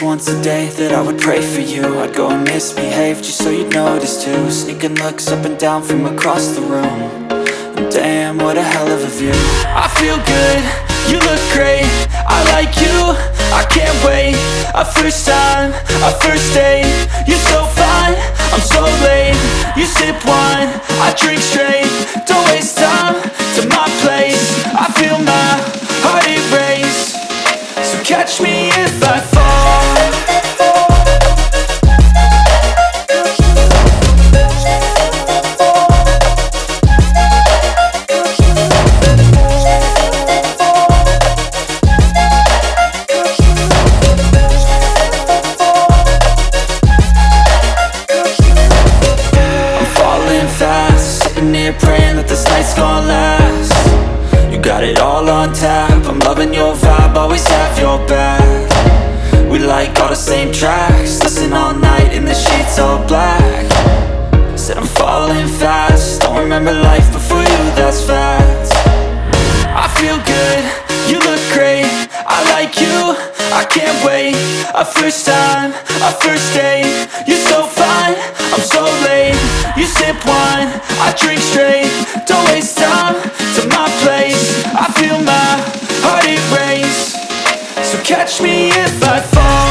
once a day that I would pray for you. I'd go and misbehave just so you'd notice too. Sneaking looks up and down from across the room. And damn, what a hell of a view. I feel good, you look great, I like you, I can't wait. A first time, a first date, you're so fine, I'm so late. You sip wine, I drink straight. Don't waste time to my place. I feel my heart erase. So catch me if I fall. Praying that this night's gonna last. You got it all on tap, I'm loving your vibe, always have your back. We like all the same tracks, listen all night in the sheets all black. Said I'm falling fast, don't remember life before you, that's fact. I feel good, you look great, I like you, I can't wait. A first time, a first date, you're so fine, I'm so late. You sip wine, I drink straight. Don't waste time to my place. I feel my heart erase. So catch me if I fall.